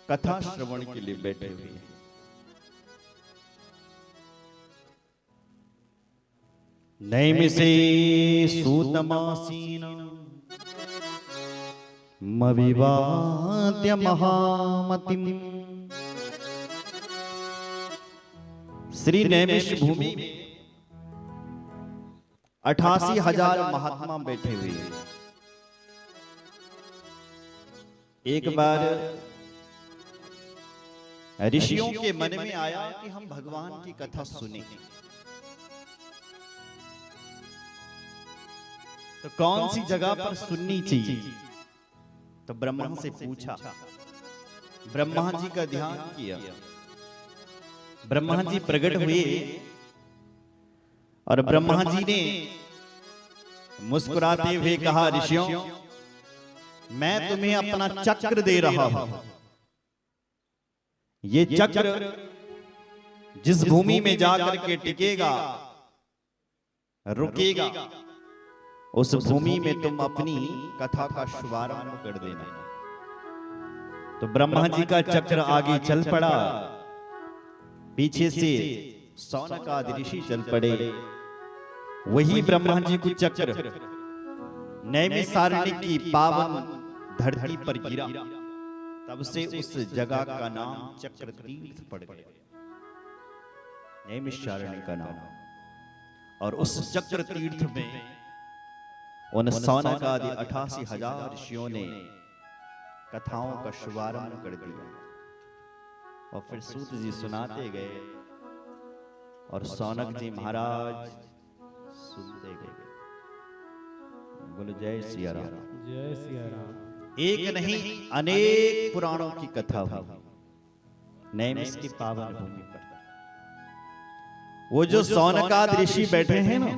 कथा श्रवण के लिए बैठे हुए हैं। नैमिषे सूतमासीन मविवाद्य महामतिम। श्री नैमिष भूमि में 88,000 महात्मा बैठे हुए हैं। एक बार ऋषियों के मन में आया कि हम भगवान की कथा सुने, तो कौन सी जगह पर सुननी चाहिए? तो ब्रह्मा से पूछा। ब्रह्मा जी का ध्यान किया। ब्रह्मा जी प्रकट हुए और ब्रह्मा जी ने मुस्कुराते हुए कहा, ऋषियों, मैं तुम्हें अपना चक्र दे रहा हूं। ये चक्र जिस भूमि में जाकर के टिकेगा, रुकेगा, उस भूमि में तुम अपनी कथा का शुभारंभ कर देना। तो ब्रह्मा जी का चक्र आगे चल पड़ा, पीछे से शौनक आदि ऋषि चल पड़े। वही ब्रह्मा जी को चक्र नैमिषारण्य की पावन धरती पर गिरा। तब से उस जगह का नाम चक्र तीर्थ पड़ गया, नैमिषारण्य का नाम। और उस चक्र तीर्थ में उन शौनक आदि 88,000 ऋषियों ने कथाओं का शुभारंभ कर दिया। और फिर सूत जी सुनाते गए और शौनक जी महाराज सुनते गए। बोलो जय सिया राम। जय सिया राम। एक नहीं अनेक पुराणों की कथा हुई नैमिष की पावन भूमि पर। वो जो शौनकादि ऋषि बैठे हैं ना,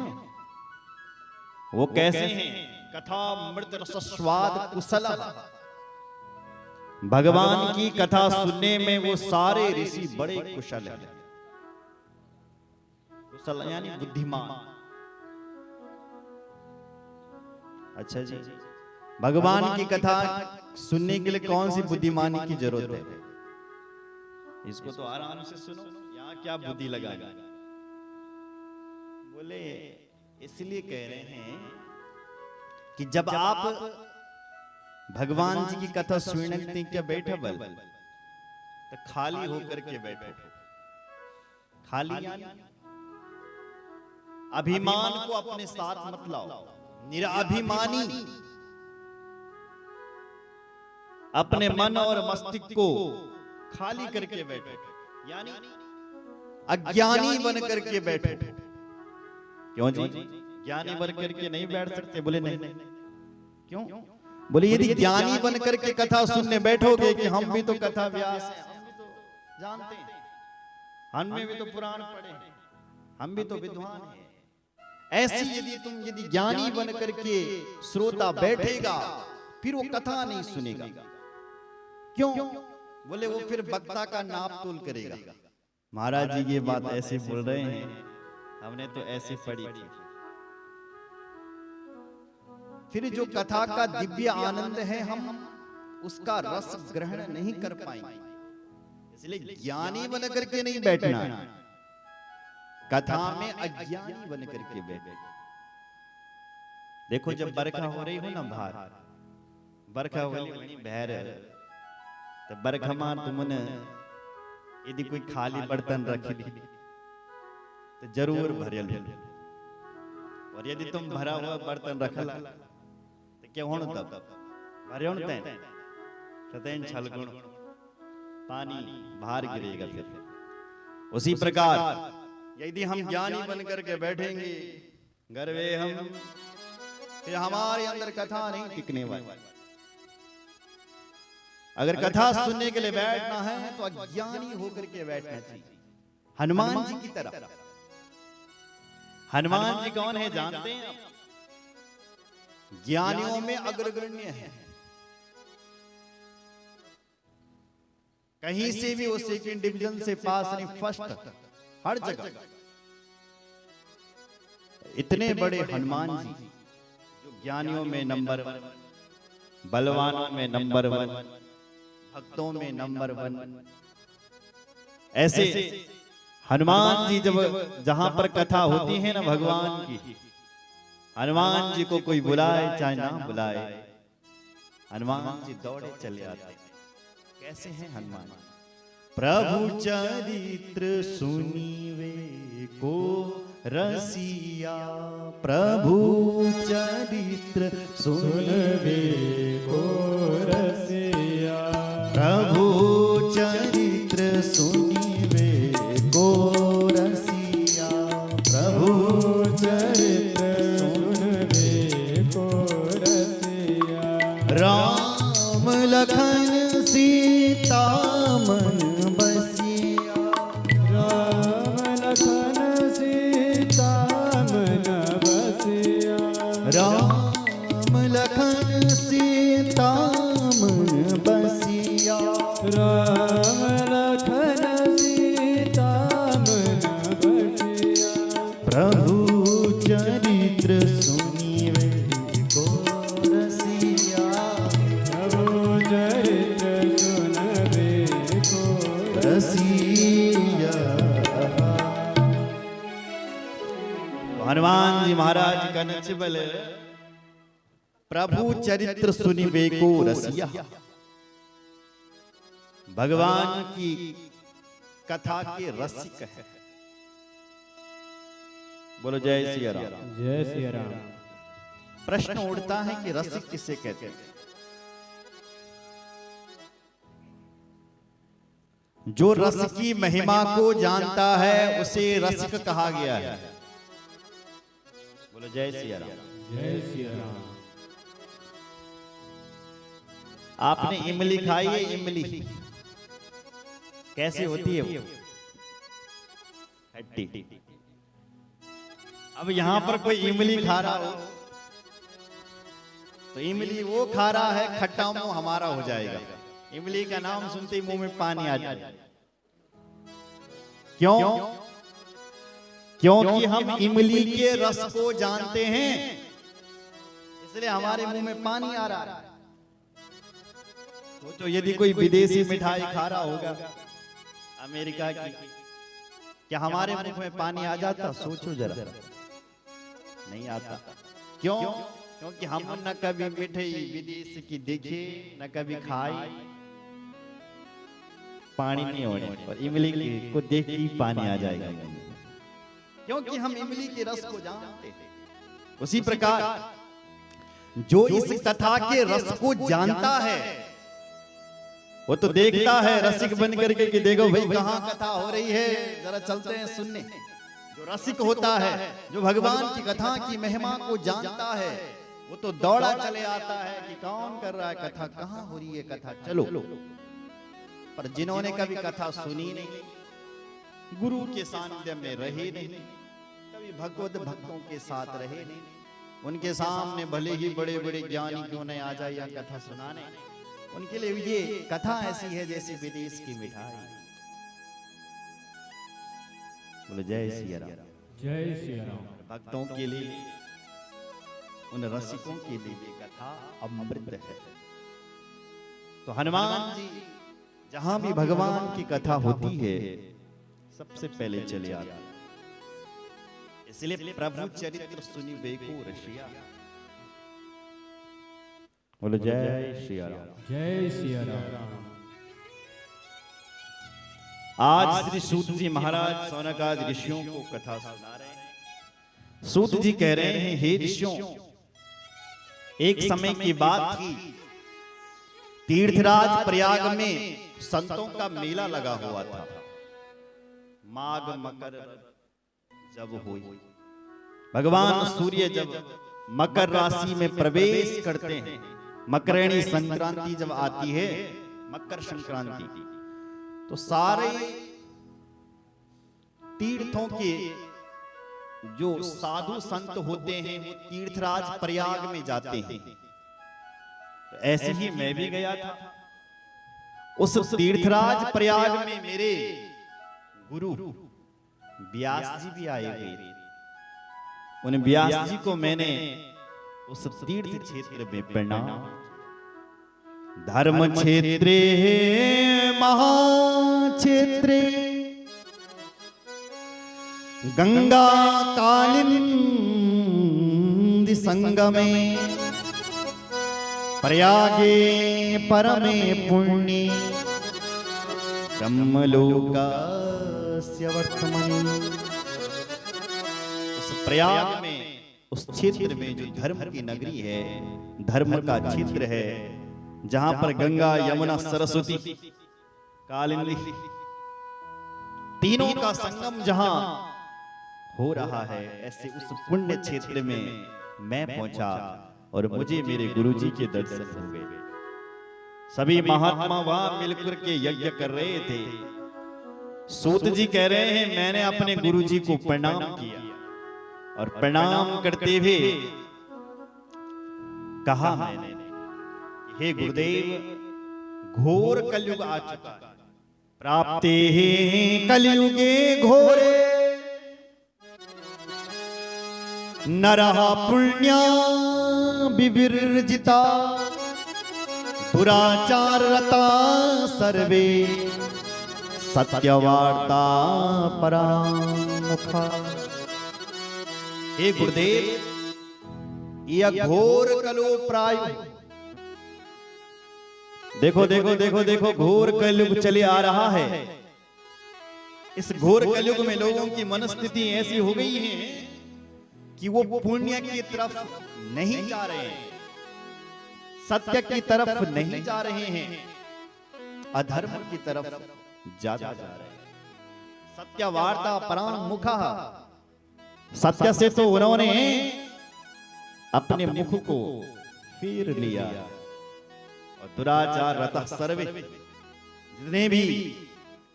वो कैसे हैं? कथा मृत रस स्वाद कुशल। भगवान की कथा सुनने में वो सारे ऋषि बड़े कुशल हैं। कुशल यानी बुद्धिमान। अच्छा जी, भगवान की कथा सुनने के लिए कौन सी बुद्धिमानी की जरूरत है? इसको तो आराम से सुनो, यहाँ क्या बुद्धि लगाएगा? बोले इसलिए कह रहे हैं कि जब आप भगवान जी की कथा सुनने क्या बैठे बल, तो खाली होकर के बैठो। खाली अभिमान को अपने साथ मत लाओ। निराभिमानी अपने मन और मस्तिष्क को खाली करके बैठो, यानी अज्ञानी बन करके बैठो। क्यों जी? ज्ञानी बन करके नहीं बैठ सकते? बोले नहीं। क्यों? बोले यदि ज्ञानी बन करके कथा सुनने बैठोगे कि हम भी तो कथा व्यास हैं, हम भी तो जानते हैं, हमने भी तो पुराण पढ़े हैं, हम भी तो विद्वान हैं, ऐसी यदि ज्ञानी बन करके श्रोता बैठेगा, फिर वो कथा नहीं सुनेगा। क्यों? बोले वो फिर वक्ता का नाप तोल करेगा। महाराज जी ये बात ऐसे बोल रहे हैं, हमने तो ऐसे पढ़ी थी। फिर जो कथा का दिव्य आनंद है, हम उसका रस ग्रहण नहीं कर पाएंगे। इसलिए ज्ञानी बन करके नहीं बैठना, कथा में अज्ञानी बन करके बैठे। देखो जब बरखा हो रही हो ना, बाहर बरखा हो रही बहर, तो बरखा मार तुमने यदि कोई खाली बर्तन रखी दी तो जरूर भरल। और यदि तुम भरा हुआ बर्तन रखल तो क्या होना? तब भरे तैन छलगुण पानी बाहर गिरेगा। फिर उसी प्रकार यदि हम ज्ञानी बन करके बैठेंगे गर्वे हम, फिर हमारे अंदर कथा नहीं टिकने वाली। अगर कथा सुनने के लिए बैठना है तो अज्ञानी होकर के बैठना चाहिए, हनुमान जी की तरह। हनुमान जी कौन है जानते हैं? ज्ञानियों में अग्रगण्य है। कहीं से भी वो सेकंड डिवीजन से पास नहीं, फर्स्ट हर जगह। इतने बड़े हनुमान जी जो ज्ञानियों में नंबर 1, बलवानों में नंबर 1, भक्तों में नंबर 1। ऐसे हनुमान जी जब जहां पर कथा होती है ना भगवान की, हनुमान जी को कोई बुलाए चाहे ना बुलाए, हनुमान जी दौड़े चले आते। कैसे हैं हनुमान? प्रभु चरित्र सुनीवे को रसिया, प्रभु चरित्र सुनवे को रसिया, प्रभु चरित्र सुनीवे को रसिया, प्रभु चरित्र सुनवे को रसिया। राम लखन सीता मन बसिया, राम लखन सीता मन बसिया, राम लखन सीता मन बसिया, राम लखन सीता मन बसिया। प्रभु चरित्र सुनीवे को रसिया, प्रभु चरित्र सुनवे को रसिया। हनुमान जी महाराज का नचबल प्रभु चरित्र सुनिवे को रसिया। भगवान की कथा के रसिक है। बोलो जय सिया राम। जय सिया राम। प्रश्न उठता है कि रसिक किसे कहते हैं? जो रस की महिमा को जानता है उसे रसिक कहा गया है। बोलो जय सिया राम। जय सिया राम। आपने इमली खाई है? इमली कैसी होती है वो? खट्टी। अब यहां पर कोई इमली खा रहा हो तो इमली वो खा रहा है, खट्टा मुंह हमारा हो जाएगा। इमली का नाम सुनते ही मुंह में पानी आ जाए। क्यों? क्योंकि हम इमली के रस को जानते हैं, इसलिए हमारे मुंह में पानी आ रहा है। सोचो यदि कोई विदेशी मिठाई खा रहा होगा अमेरिका की, क्या हमारे मुंह में पानी आ जाता? सोचो जरा, नहीं आता। क्यों? क्योंकि हम न कभी मिठाई विदेश की देखे, न कभी खाई, पानी नहीं होने पर इमली को देख ही पानी आ जाएगा, क्योंकि हम इमली के रस को जानते हैं। उसी प्रकार जो इस कथा के रस को जानता है वो तो देखता है रसिक बन करके कि देखो भाई कहाँ कथा हो रही है, जरा चलते हैं सुनने। जो रसिक होता है, जो भगवान की कथा की महिमा को जानता है, वो तो दौड़ा चले आता है कि कौन कर रहा है कथा, कहाँ हो रही है कथा, चलो। पर जिन्होंने कभी कथा सुनी नहीं, गुरु के सानिध्य में रहे नहीं, कभी भगवत भक्तों के साथ रहे नहीं, उनके सामने भले ही बड़े बड़े ज्ञानी क्यों नहीं आ जाए या कथा सुनाने, उनके लिए ये कथा ऐसी है जैसे विदेश की मिठाई। बोलो जय सिया राम। जय सिया राम। भक्तों के लिए, उन रसिकों के लिए ये कथा अमृत है। तो हनुमान जी जहां भी भगवान की कथा होती है सबसे पहले चले आते, इसलिए प्रभु चरित्र सुनिवे को रसिया। बोलो जय श्री राम। जय सिया राम। आज श्री सूत जी महाराज सौनकादि ऋषियों को कथा सुना रहे हैं। सूत जी कह रहे हैं, हे ऋषियों, एक समय की बात थी, तीर्थराज प्रयाग में संतों का मेला लगा हुआ था। माघ मकर जब हुई, भगवान सूर्य जब मकर राशि में प्रवेश करते हैं, मकरणी संक्रांति जब आती है, मकर संक्रांति, तो सारे तीर्थों के जो साधु संत होते हैं वो तीर्थराज प्रयाग में जाते हैं। तो ऐसे ही मैं भी गया था। उस तीर्थराज प्रयाग में मेरे गुरु व्यास जी भी आए हुए थे। उन व्यास जी को मैंने उस तीर्थ क्षेत्र में प्रणाम, धर्म क्षेत्रे महाक्षेत्रे गंगा कालिंदी संगमे प्रयागे परमे पुण्ये ब्रह्मलोकस्य वर्तमनि। उस प्रयाग में, उस क्षेत्र में जो धर्म की नगरी है, धर्म का क्षेत्र है, जहां पर गंगा यमुना सरस्वती कालिंदी तीनों का संगम जहां हो रहा है, ऐसे उस पुण्य क्षेत्र में मैं पहुंचा और मुझे मेरे गुरुजी के दर्शन हो गए। सभी महात्मा वहां मिलकर के यज्ञ कर रहे थे। सूत जी कह रहे हैं मैंने अपने गुरुजी को प्रणाम किया और प्रणाम करते हुए कहा मैंने, हे गुरुदेव, घोर कलयुग आ चुका है, प्राप्ते कलयुगे घोरे नरः पुण्या विवर्जिता दुराचार रता सर्वे सत्यवार्ता परामुखा। हे गुरुदेव, यह घोर कलो प्राय, देखो देखो देखो देखो, घोर कलयुग चले आ रहा है। इस घोर कलयुग में लोगों की मनस्थिति ऐसी हो गई है कि वो पुण्य की तरफ नहीं जा रहे हैं, सत्य की तरफ नहीं जा रहे हैं, अधर्म की तरफ ज्यादा जा रहे हैं। सत्य वार्ता परामुखा, सत्य से तो उन्होंने अपने मुख को फेर लिया और दुराचार रतः सर्वे, जितने भी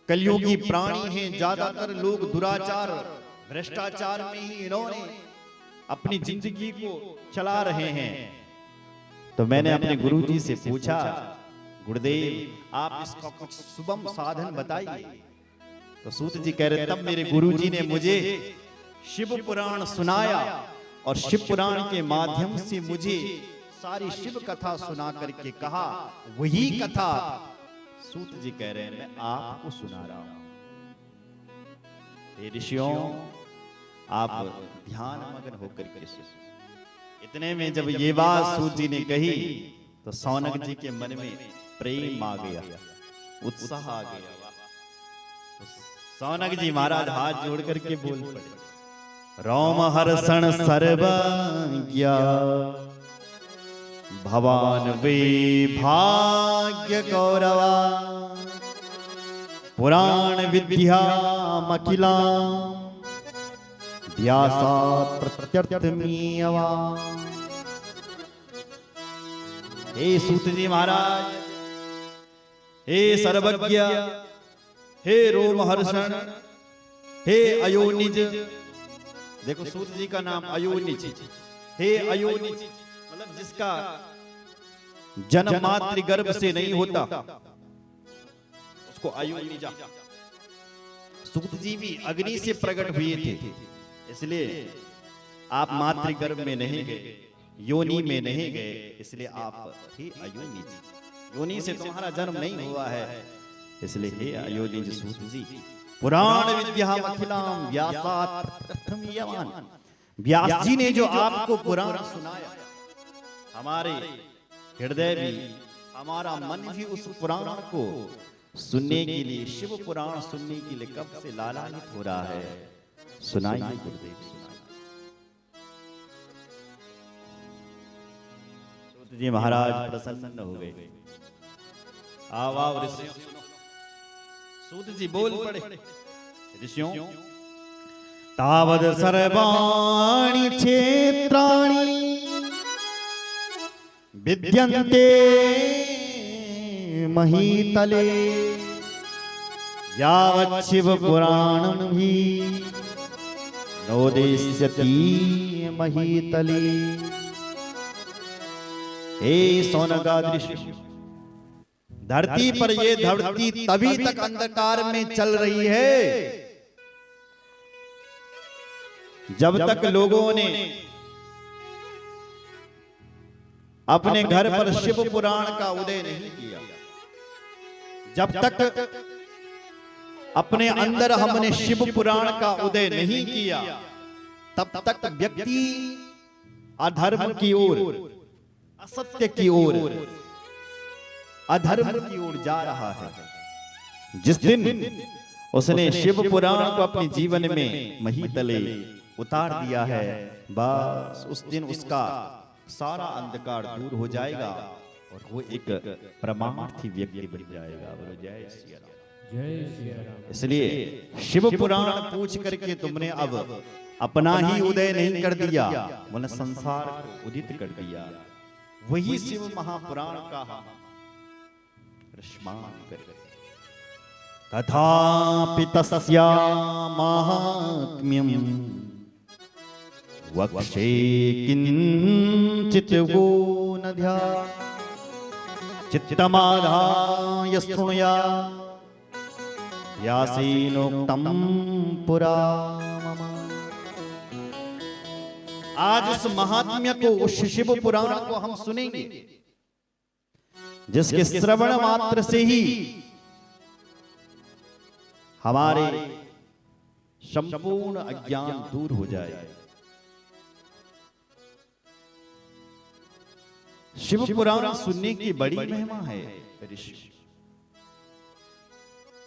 कलयुगी प्राणी हैं, ज्यादातर लोग दुराचार भ्रष्टाचार में ही इन्होंने अपनी जिंदगी को चला रहे हैं। तो मैंने अपने गुरुजी से पूछा, गुरुदेव आप इसका कुछ सुगम साधन बताइए। तो सूत जी कह रहे, तब मेरे गुरुजी ने मुझे शिव पुराण सुनाया और शिव पुराण के माध्यम से मुझे सारी शिव कथा सुना करके कहा, वही कथा सूत जी कह रहे हैं मैं आपको सुना रहा हूं। हे ऋषियों, आप ध्यान मग्न होकर के सुनो। इतने में जब ये बात सूत जी ने कही तो सौनक जी के मन में प्रेम आ गया, उत्साह आ गया। तो सौनक जी महाराज हाथ जोड़ करके बोल पड़े, रोम हर्षण सर्वज्ञ भवान वे भाग्य गौरवा पुराण विद्या मखिला व्यासात् प्रत्यर्थमीयवा। हे सूत जी महाराज, हे सर्वज्ञ, हे रोमहर्षण, हे अयोनिज, देखो सूत जी का नाम अयोनिज, हे अयोनिज मतलब जिसका जन्म मातृगर्भ से नहीं होता उसको अयोनिजा। सूत जी भी अग्नि से प्रकट हुए थे, इसलिए आप मातृगर्भ में नहीं गए, योनि में नहीं गए, इसलिए आप ही अयोनिज। योनि से तुम्हारा जन्म नहीं हुआ है, इसलिए हे अयोनिज सूत जी, पुराण विद्या अखिलाम व्यासात् प्रथमयवान। व्यास जी ने जो आपको पुराण सुनाया, हमारे हृदय भी, हमारा मन भी उस पुराण को सुनने के लिए, शिव पुराण सुनने के लिए कब से लालायित हो रहा है। सुनाइए गुरुदेव, सुनाइए। सूत जी महाराज प्रसन्न हो गए। आओ आओ ऋषियों, सूत जी बोल पड़े, ऋषियों तावद सर्वाणि क्षेत्राणि विद्यन्ते महीतले यावत् शिव पुराणं हि नोदेष्यति महीतले। हे सौनकादृश, धरती पर ये धरती तभी तक अंधकार में चल रही है जब तक लोगों ने अपने घर पर शिव पुराण का उदय नहीं किया, जब तक अपने अंदर हमने शिव पुराण का उदय नहीं किया, तब तक व्यक्ति अधर्म की ओर, असत्य की ओर, अधर्म की ओर जा रहा है। जिस दिन उसने शिव पुराण को अपने जीवन में महीतले उतार दिया है, बस उस दिन उसका सारा अंधकार दूर हो जाएगा और वो एक परमार्थी व्यक्ति बन जाएगा। बोलो जय सिया राम। जय सिया राम। इसलिए शिव पुराण पूछ करके तुमने अब अपना ही उदय नहीं कर दिया, बोले संसार को उदित कर दिया। वही शिव महापुराण का हम स्मरण करें। तथापि तस्या माहात्म्यम् वक्षे किंचित वो नद्या चित्तमाधाय शृणुया व्यासेनोक्तं पुरा मम। आज उस महात्म्य को, उस शिव पुराण को हम सुनेंगे, जिसके श्रवण मात्र से ही हमारे संपूर्ण अज्ञान दूर हो जाए। शिव पुराण सुनने की बड़ी महिमा है ऋषि,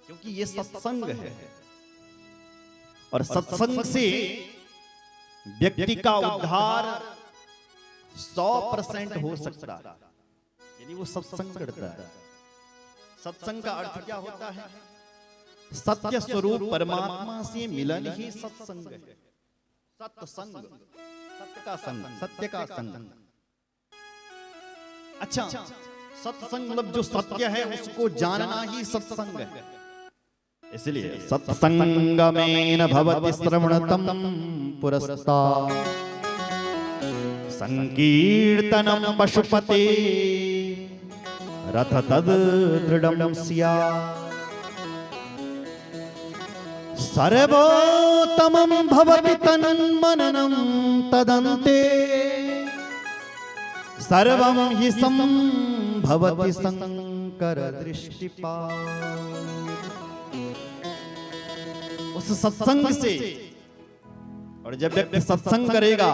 क्योंकि ये सत्संग है और सत्संग से व्यक्ति का उद्धार 100% हो सकता है, यानी वो सत्संग करता है। सत्संग का अर्थ क्या होता है? सत्य स्वरूप परमात्मा से मिलन ही सत्संग है। सत्संग, सत्य का संग, सत्य का संग। अच्छा, सत्संग मतलब जो सत्य है उसको जानना ही सत्संग है। इसलिए सत्संगमेन भवति श्रवणतं पुरस्तात् संकीर्तनं पशुपते रथ तद दृढ़ं स्यात्। सर्वोत्तमं भवति तन्मननं तदन्ते सर्वं हि संभवति शंकर दृष्टिपात। उस सत्संग से, और जब व्यक्ति सत्संग करेगा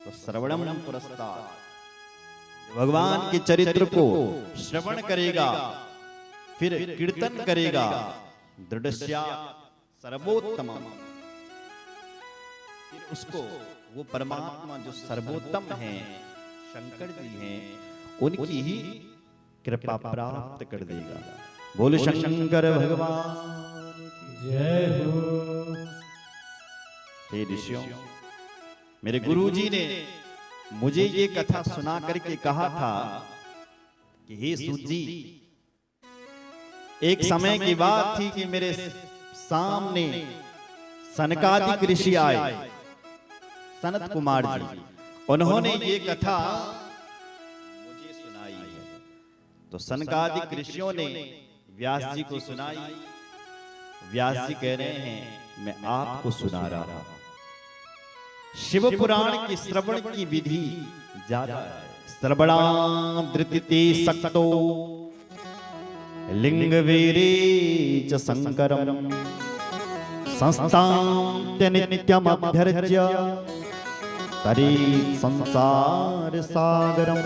तो श्रवणम पुरस्तात्, भगवान के चरित्र को श्रवण करेगा, फिर कीर्तन करेगा, दृढ़स्या सर्वोत्तम, फिर उसको वो परमात्मा जो सर्वोत्तम है, शंकर जी हैं, उनकी ही कृपा प्राप्त कर देगा। बोलो शंकर भगवान जय हो। हे ऋषियों, मेरे गुरुजी ने मुझे ये कथा सुना करके कहा था कि हे सूत जी, एक समय की बात थी कि मेरे सामने सनकादिक ऋषि आए, सनत कुमार जी। उन्होंने ये कथा मुझे सुनाई है। तो सनकादिक ऋषियों ने व्यास जी को सुनाई। व्यास जी कह रहे हैं मैं आपको सुना रहा हूं। शिव पुराण की श्रवण की विधि ज्यादा है। श्रवणामृतते सक्तो लिंग वीरे च शंकरम संस्थां नित्यम अभ्यर्च्य तरी संसार सागरम।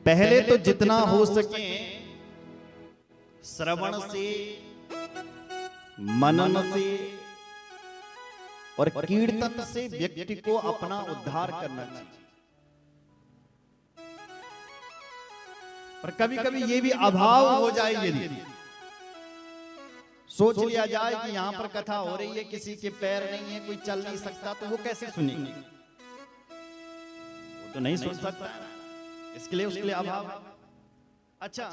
पहले तो जितना हो सके श्रवण से, मनन से और कीर्तन से व्यक्ति को अपना उद्धार करना चाहिए। पर कभी कभी ये भी अभाव हो जाए, यदि सोच लिया जाए कि यहां पर कथा हो रही है, किसी के पैर नहीं है, कोई चल नहीं सकता, तो वो कैसे सुनेंगे? वो तो नहीं सुन सकता, इसके लिए उसके लिए अभाव। अच्छा,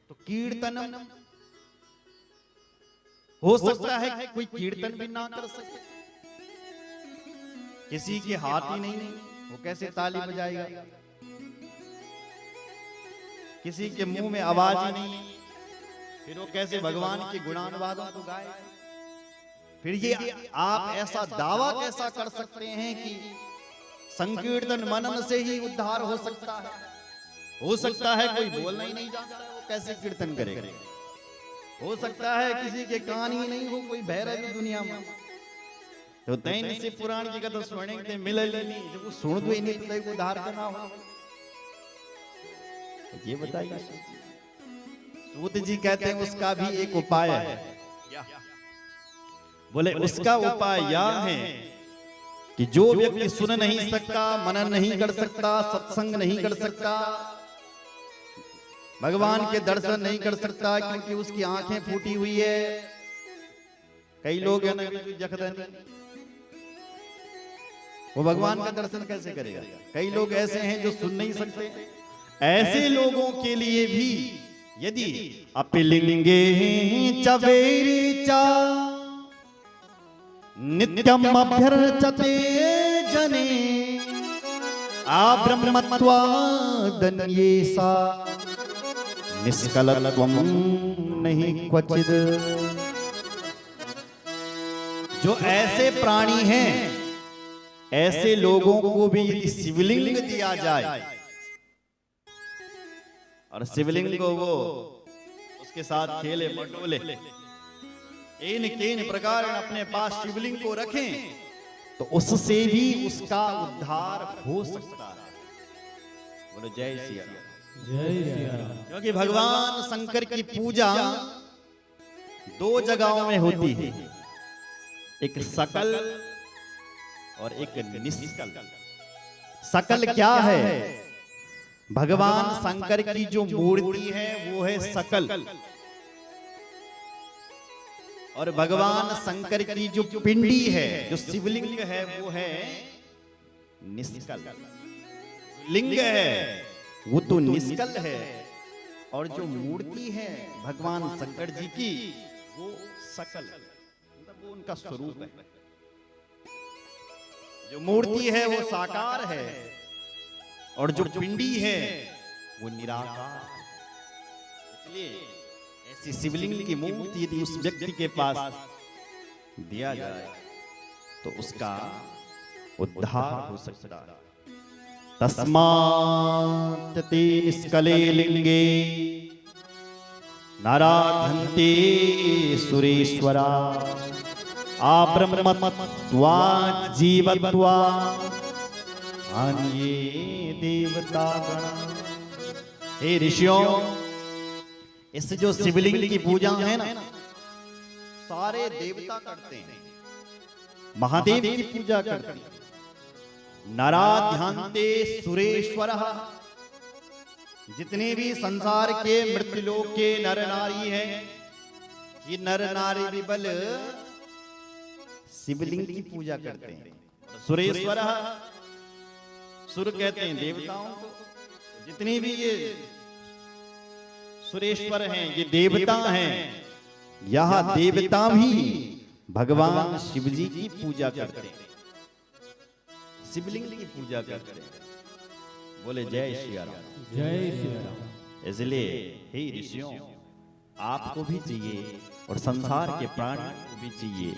तो कीर्तन हो सकता है कि कोई कीर्तन भी ना कर सके, किसी के हाथ ही नहीं, वो कैसे ताली बजाएगा? किसी के मुंह में आवाज ही नहीं, फिर वो कैसे भगवान के गुणानुवादों को गाए? फिर ये आप ऐसा दावा कैसा कर सकते हैं कि संकीर्तन मनन से ही उद्धार हो सकता है? हो सकता है कोई बोलना ही नहीं जानता है, वो कैसे कीर्तन करेगा? हो सकता है किसी के कान ही नहीं हो, कोई भैरव भी दुनिया में। तो दैन से पुराण की कथा सुने ते मिले नहीं, जब वो सुन दो ही नहीं तो उद्धार करना हो। ये बताइए। सूत जी कहते हैं उसका भी एक उपाय है। बोले उसका उपाय यह है कि जो व्यक्ति सुन नहीं सकता, मनन नहीं कर सकता, सत्संग नहीं कर सकता, भगवान के दर्शन नहीं कर सकता क्योंकि उसकी आंखें फूटी हुई है। कई लोग हैं ना जखदन, वो भगवान का दर्शन कैसे करेगा? कई लोग ऐसे हैं जो सुन नहीं सकते। ऐसे लोगों के लिए भी यदि अपिलिंगे चवेरी चा नित्यम अभ्यर्चते जने आब्रह्मत्वादन्येसा निष्कलत्वं नहीं क्वचिद। जो ऐसे प्राणी हैं, ऐसे लोगों को भी यदि शिवलिंग दिया जाए और शिवलिंग को वो उसके साथ खेले मटोले, इन केन प्रकार अपने पास शिवलिंग को रखें, तो उससे भी उसका उद्धार हो सकता है। बोलो जय सिया राम। जय श्री राम। क्योंकि भगवान शंकर की पूजा दो जगहों में होती है, एक सकल और एक निष्कल। सकल क्या है? भगवान शंकर की जो मूर्ति है वो है सकल, और भगवान शंकर की जो पिंडी है, जो शिवलिंग है, वो है निष्कल। लिंग है वो तो निष्कल है, और जो मूर्ति है भगवान शंकर जी की वो सकल, मतलब वो उनका स्वरूप है। जो मूर्ति है वो साकार है, और जो पिंडी है वो निराकार। इसलिए ऐसी शिवलिंग की मूर्ति यदि उस व्यक्ति के पास दिया जाए तो उसका उद्धार हो सकता है। तस्मात् ते निष्कले लिंगे नाराधन्ते सुरेश्वरा आब्रह्मत्वा जीवत्वा अन्ये देवता गण। हे ऋषियों, इस जो शिवलिंग की पूजा है ना, सारे देवता करते हैं, महादेव की पूजा करते हैं। नराध्यांते सुरेश्वरः, जितने भी संसार के मृत्युलोक के नर नारी हैं, ये नर नारी विबल शिवलिंग की पूजा करते हैं। सुरेश्वरः, सुर कहते हैं देवताओं को। जितने भी ये सुरेश्वर हैं, ये देवता हैं, यह देवता भी भगवान शिव जी की पूजा करते हैं, शिवलिंग की पूजा करते हैं। बोले जय श्री राम। जय श्री राम। इसलिए हे ऋषियों, आपको भी चाहिए और संसार के प्राणी को भी चाहिए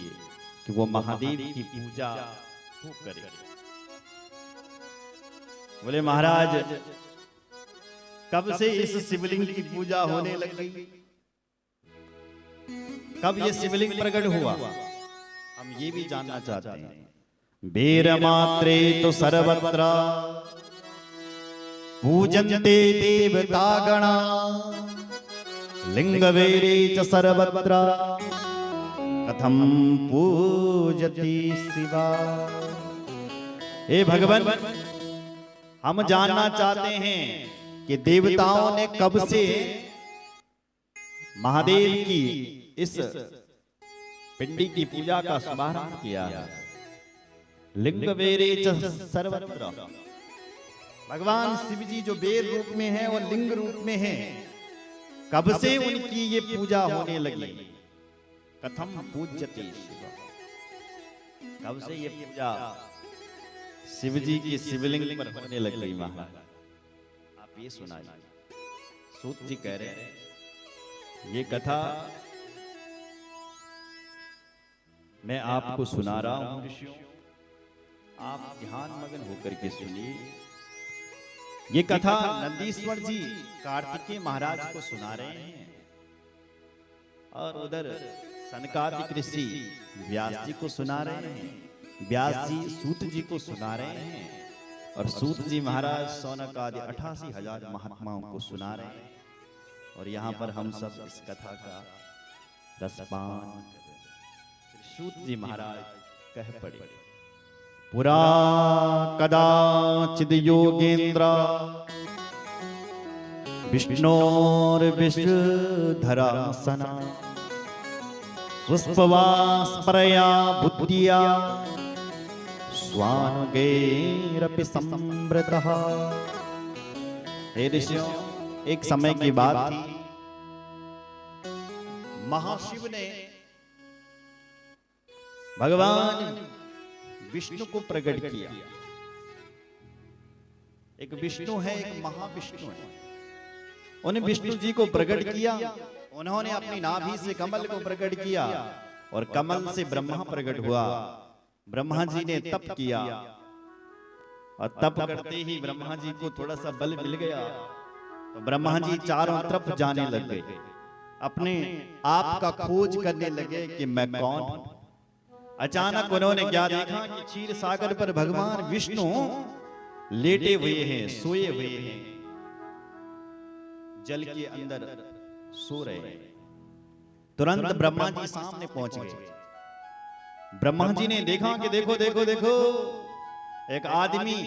कि वो महादेव की पूजा खूब करें। बोले महाराज, कब से इस शिवलिंग की पूजा होने लग गई? कब ये शिवलिंग प्रकट हुआ? हम ये भी जानना चाहते हैं। बेर मात्रे तो सर्वत्र पूजन्ते देवता गणा लिंग वेरे च सर्वत्र कथम पूजति शिवा। हे भगवान, हम जानना चाहते हैं कि देवताओं ने कब से महादेव की इस पिंडी की पूजा का शुभारंभ किया है। लिंग वेरे च सर्वत्र, भगवान शिव जी जो बेर रूप में है और लिंग रूप में है, कब से उनकी ये पूजा होने लगी? कथम पूज्यते शिवा, कब से ये पूजा शिव जी की शिवलिंग पर होने लग गई? महाराज आप ये सुनाइए। सूत जी कह रहे हैं ये कथा मैं आपको सुना रहा हूं ऋषियों, आप ध्यान मगन होकर के सुनिए। ये कथा नंदीश्वर जी कार्तिकेय महाराज को सुना रहे हैं और उधर सनकादिक ऋषि व्यास जी को सुना रहे हैं। व्यास जी सूत जी को सुना रहे हैं और सूत जी महाराज सौनक आदि 88,000 महात्माओं को सुना रहे हैं। और यहाँ पर हम सब इस कथा का रसपान कर रहे हैं। सूत जी महाराज कह पड़े, पुरा कदाचिद योगेंद्र विष्णोर्विषधरासना पुष्पवास्परया बुद्धिया स्वानुगैरपि संवृतः। हे ऋषियों, एक समय की बात थी, महाशिव ने भगवान विष्णु को प्रकट किया। एक विष्णु है, एक महाविष्णु है। उन्हें विष्णु जी को प्रकट किया। उन्होंने अपनी नाभि से कमल को प्रकट किया और कमल से ब्रह्मा प्रकट हुआ। ब्रह्मा जी ने तप किया और तप करते ही ब्रह्मा जी को थोड़ा सा बल मिल गया तो ब्रह्मा जी चारों तरफ जाने लग गए, अपने आप का खोज करने लगे कि मैं कौन हूं। अचानक उन्होंने क्या देखा कि क्षीर सागर पर भगवान विष्णु लेटे हुए हैं, सोए हुए हैं, जल के अंदर सो रहे हैं। तुरंत ब्रह्मा जी सामने पहुंच गए। ब्रह्मा जी ने देखा कि देखो देखो देखो, एक आदमी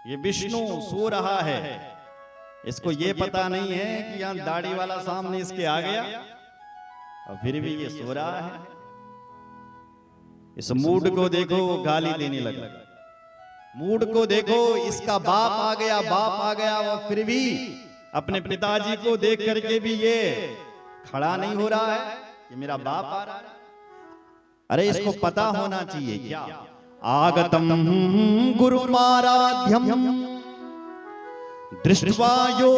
ये विष्णु सो रहा है। इसको ये पता नहीं है कि यहां दाढ़ी वाला सामने इसके आ गया और फिर भी ये सो रहा है। इस मूड को देखो, गाली देने लगा। मूड को देखो, इसका बाप आ गया, बाप आ गया, और फिर भी अपने पिताजी को देख करके भी ये खड़ा नहीं हो रहा है कि मेरा बाप आ रहा है। अरे इसको पता होना चाहिए क्या, आगतम गुरुमाराध्यम दृष्ट्वा यो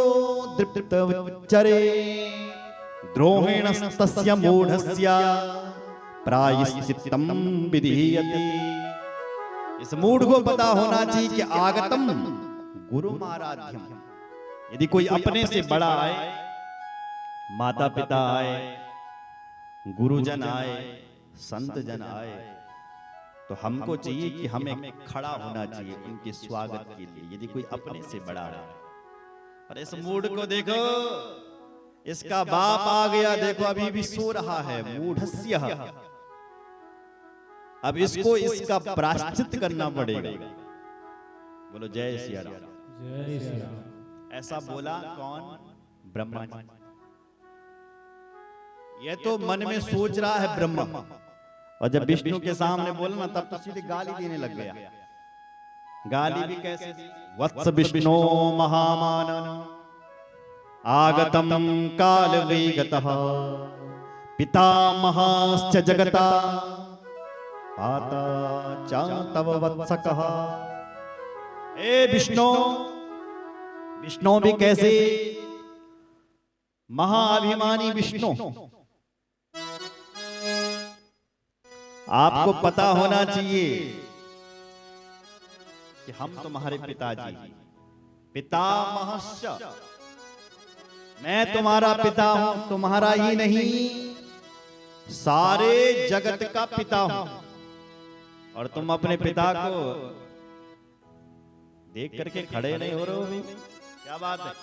दृप्तवच्चरे द्रोहिणस्तस्य मूढ़स्य प्रायश्चित्तम विधीयते। इस मूढ़ को पता होना चाहिए कि आगतम गुरुमाराध्यम, यदि कोई अपने से बड़ा आए, माता पिता आए, गुरुजन आए, संत जन आए, तो हमको चाहिए कि हमें खड़ा होना चाहिए उनके स्वागत के लिए, यदि कोई अपने से बड़ा है। और इस मूड को देखो, इसका बाप आ गया, देखो अभी भी सो रहा है, मूढ़स्य। अब इसको इसका प्रायश्चित करना पड़ेगा। बोलो जय सिया राम। जय श्री राम। ऐसा बोला कौन? ब्रह्मा जी। यह तो मन में सोच रहा है ब्रह्मा, और जब विष्णु के सामने बोला ना, तब तो सीधे गाली देने लग गया। गाली भी कैसे? वत्स विष्णु महामान आगतम काल वेगतः पितामहाश्च जगता आता च तव वत्सकः। ए विष्णु, विष्णु भी कैसे? महाअभिमानी विष्णु। आपको पता होना चाहिए कि हम तुम्हारे पिताजी, पितामहश्च, मैं तुम्हारा पिता हूं। तुम्हारा ही नहीं, सारे जगत का पिता हूं। और तुम अपने पिता को देख करके खड़े नहीं हो रहे हो भी? क्या बात है?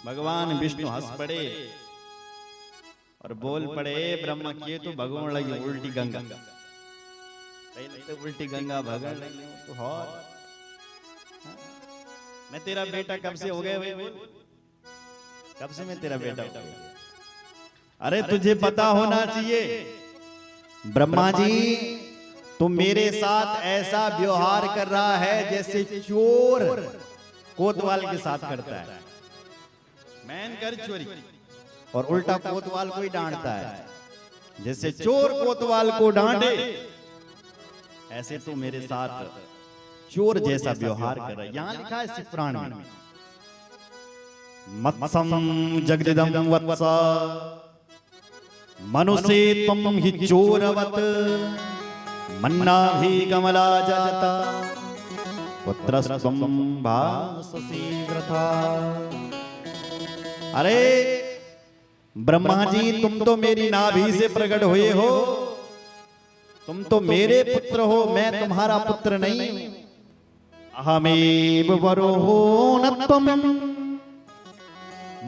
भगवान विष्णु हंस पड़े और बोल पड़े, ब्रह्म किए तो भगवान लगी उल्टी गंगा। तो उल्टी गंगा भगवान लगी तो और मैं तेरा बेटा कब से हो गया भाई? कब से मैं तेरा बेटा हो गया? अरे तुझे पता होना चाहिए ब्रह्मा जी, तू मेरे साथ ऐसा व्यवहार कर रहा है जैसे चोर कोतवाल के साथ करता है। मैन कर चोरी और उल्टा कोतवाल को ही डांटता है। जैसे चोर कोतवाल को डांटे, ऐसे तू मेरे साथ चोर जैसा व्यवहार कर रहा है। यहां लिखा है शिव पुराण में, मत्सम जगदिदम वत्स मनुष्य त्वं हि चोरवत् मन्ना भी कमला जाता पुत्रस्त्वं भाससी वृथा। अरे ब्रह्मा जी, तुम तो मेरी नाभि से प्रकट हुए हो, तुम तो मेरे पुत्र हो, मैं तुम्हारा पुत्र नहीं। अहमेव वरो न त्वं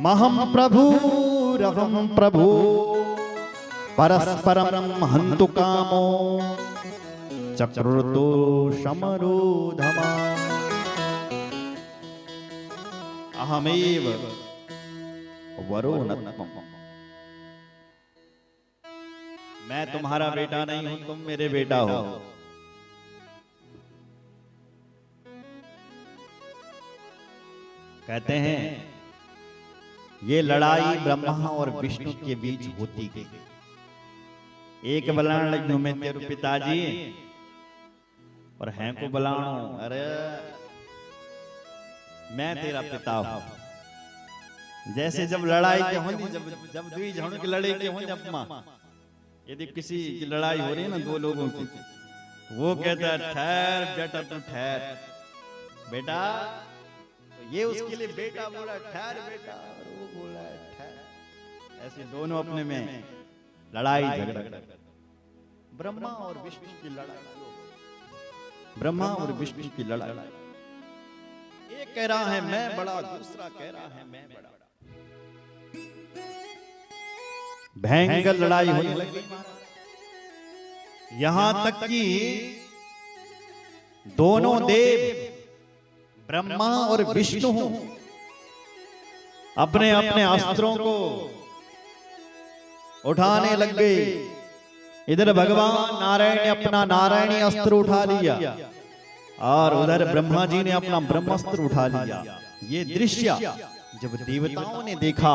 महं प्रभुरहं प्रभु परस्परं हन्तु कामो चक्रुर्दो समरोधमा। अहमेव वरो न त्वं, मैं तुम्हारा बेटा नहीं हूं, तुम मेरे बेटा हो। कहते हैं ये लड़ाई ब्रह्मा और विष्णु के बीच होती गई। एक बलाण लग्नु में तेरे पिताजी और हैं को बलाणो, अरे मैं तेरा पिता हूं। जैसे जब लड़ाई के होती, जब दुई जणों की लड़ाई के होती, जब मां यदि किसी की लड़ाई हो रही है ना दो लोगों की, वो कहता है ठहर बेटा, तू ठहर बेटा, तो ये उसके लिए बेटा बोला ठहर बेटा, और वो बोला ठहर। ऐसे दोनों अपने में लड़ाई झगड़ा। ब्रह्मा और विष्णु की लड़ाई, ब्रह्मा और विष्णु की लड़ाई। एक कह रहा है मैं बड़ा, दूसरा कह रहा है मैं बड़ा। भयंकर लड़ाई होने लगी। यहां तक कि दोनों देव ब्रह्मा और विष्णु अपने अपने अस्त्रों को उठाने लग गए। इधर भगवान नारायण ने अपना नारायणी अस्त्र उठा लिया और उधर ब्रह्मा जी ने अपना ब्रह्मास्त्र उठा लिया। ये दृश्य जब देवताओं ने देखा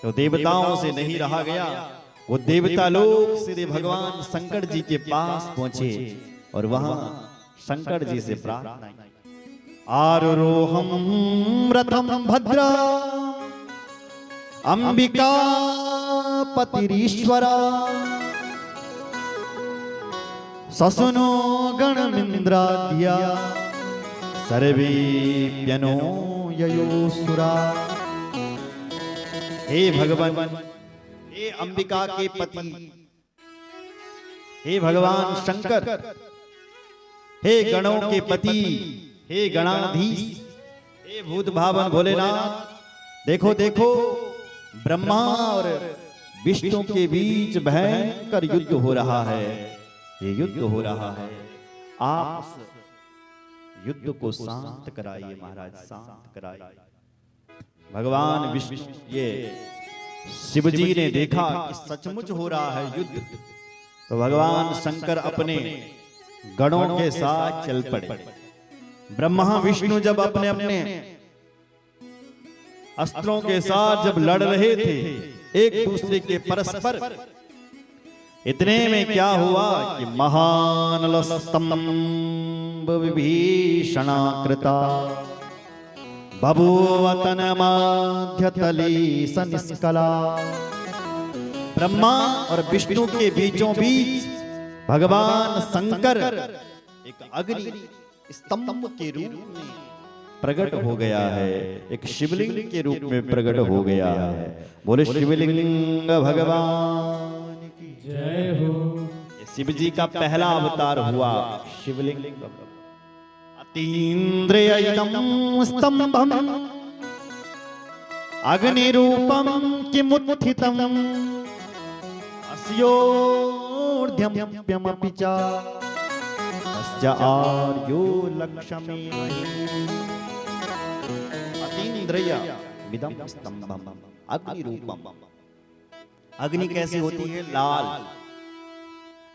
तो देवताओं से नहीं रहा गया। वो देवता लोग श्री भगवान शंकर जी के पास पहुंचे और वहां शंकर जी से प्रार्थना की। आरोहम रथम भद्रा अंबिका पतिरीश्वरा ससुनो गणमिंद्राद्या सर्वेप्यनो ययोसुरा। हे भगवान, हे अंबिका के पति, हे भगवान शंकर, हे गणों के पति, हे गणाधीश, हे भूत भावन भोलेनाथ, देखो देखो ब्रह्मा और विष्णु के बीच भयंकर युद्ध हो रहा है। ये युद्ध हो रहा है, आप युद्ध को शांत कराइए महाराज, शांत कराइए। भगवान विष्णु, ये शिव जी ने देखा कि सचमुच हो रहा है युद्ध, तो भगवान शंकर अपने गणों के साथ चल पड़े। ब्रह्मा विष्णु जब अपने अपने अस्त्रों के साथ जब लड़ रहे थे एक दूसरे के परस्पर, इतने में क्या हुआ कि महानलस्तंभ विभीषणाकृता बभूवतन माध्यतली सनिष्कला। ब्रह्मा और विष्णु के बीचों बीच भगवान शंकर एक अग्नि स्तंभ के रूप में प्रकट हो गया है, एक शिवलिंग के रूप में प्रकट हो गया है। बोले शिवलिंग भगवान की जय हो। शिव जी का पहला अवतार हुआ शिवलिंग। अतीन्द्रियम् स्तंभम् अग्निरूपम् किमुत्थितम् अस्योर्ध्यमप्यमपि च तस्य आर्यो लक्ष्मीः। अतीन्द्रियमिदं स्तंभम् अग्निरूपम्। अग्नि कैसे होती है? लाल।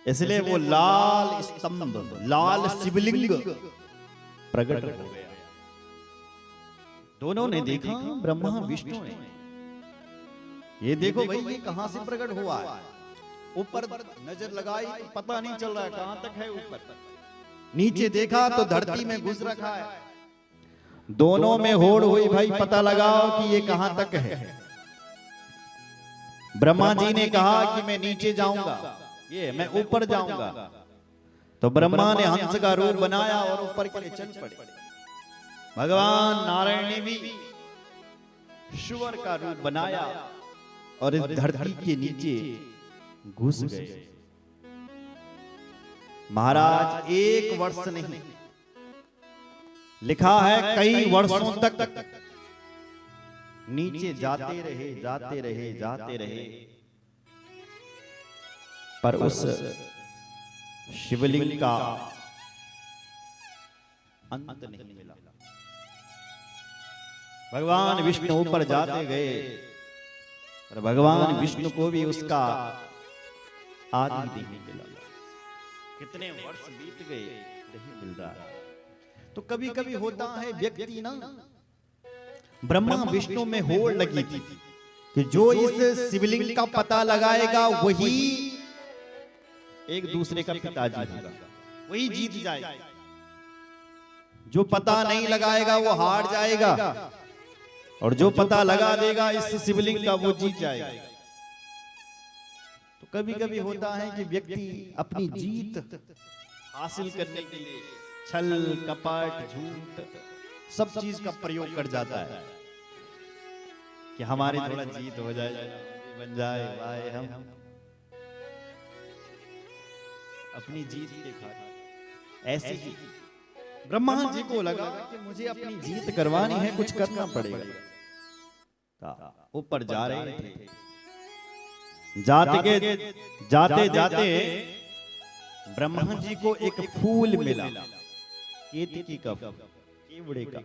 इसलिए वो लाल स्तंभ, लाल शिवलिंग प्रकट हो गया। दोनों ने देखा, ब्रह्मा विष्णु ने, ये देखो भाई ये कहां से प्रकट हुआ है। ऊपर नजर लगाई तो पता नहीं चल रहा है कहां तक है ऊपर। नीचे देखा तो धरती में घुस रखा है। दोनों में होड़ हुई, भाई पता लगाओ कि ये कहां तक है। ब्रह्मा जी ने कहा कि मैं नीचे जाऊंगा, ये मैं ऊपर जाऊंगा। तो ब्रह्मा ने हंस का रूप बनाया और ऊपर के लिए चल पड़े। भगवान नारायण ने भी शुवर का रूप बनाया और इस धरती के नीचे घुस गए। महाराज एक वर्ष नहीं, लिखा है कई वर्षों तक नीचे जाते रहे जाते रहे जाते रहे, पर उस शिवलिंग का अंत नहीं मिला। भगवान विष्णु ऊपर जाते गए और भगवान विष्णु को भी उसका आदि नहीं मिला। कितने वर्ष बीत गए, नहीं मिल रहा। तो कभी कभी होता है व्यक्ति ना, ब्रह्मा विष्णु में होड़ लगी थी कि जो इस शिवलिंग का पता लगाएगा वही एक दूसरे का पिताजी होगा, वही जीत जाएगा। जो पता नहीं लगाएगा वो हार जाएगा, और जो पता लगा देगा इस शिवलिंग का वो जीत जाएगा। तो कभी कभी होता है कि व्यक्ति अपनी जीत हासिल करने के लिए छल कपट झूठ सब चीज का प्रयोग कर जाता है कि हमारी थोड़ा जीत हो जाए, बन जाए भाई, हम अपनी जीत के खातिर। ऐसे ही ब्रह्मा जी को लगा कि मुझे अपनी जीत करवानी है, कुछ करना पड़ेगा। ऊपर जा रहे थे, जाते जाते ब्रह्मा जी को एक फूल मिला, केतकी का, केवड़े का।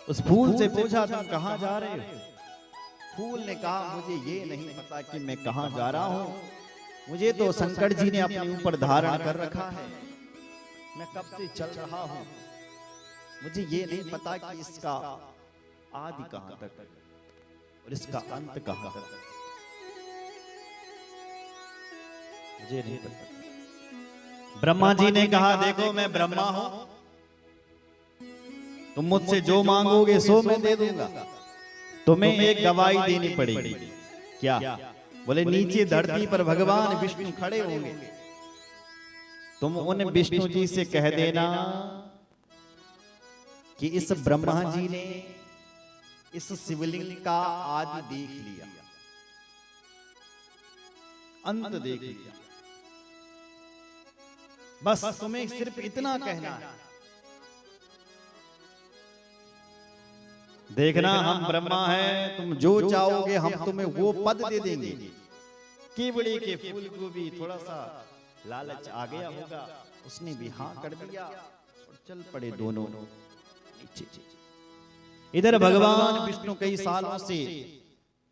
उस फूल से पूछा तुम कहां जा रहे हो? फूल ने कहा मुझे ये नहीं पता कि मैं कहां जा रहा हूं, मुझे तो शंकर जी ने अपने ऊपर धारण कर रखा है, मैं कब से चल रहा हूं, मुझे ये नहीं पता कि इसका आदि कहां तक और इसका अंत कहां तक, मुझे नहीं पता। ब्रह्मा जी ने कहा देखो मैं ब्रह्मा हूं, तुम मुझसे जो मांगोगे सो मैं दे दूंगा, तुम्हें एक गवाही देनी पड़ेगी। क्या? बोले नीचे धरती पर भगवान विष्णु खड़े होंगे, तुम उन विष्णु जी से कह देना कि इस ब्रह्मा जी ने इस शिवलिंग का आदि देख लिया, अंत देख लिया, बस तुम्हें सिर्फ इतना कहना है। देखना हम ब्रह्मा हैं, तुम जो चाहोगे हम तुम्हें वो पद दे देंगे। केवड़े के फूल को भी थोड़ा सा लालच आ गया होगा, उसने भी हाँ कर दिया और चल पड़े दोनों नीचे। इधर भगवान विष्णु कई सालों से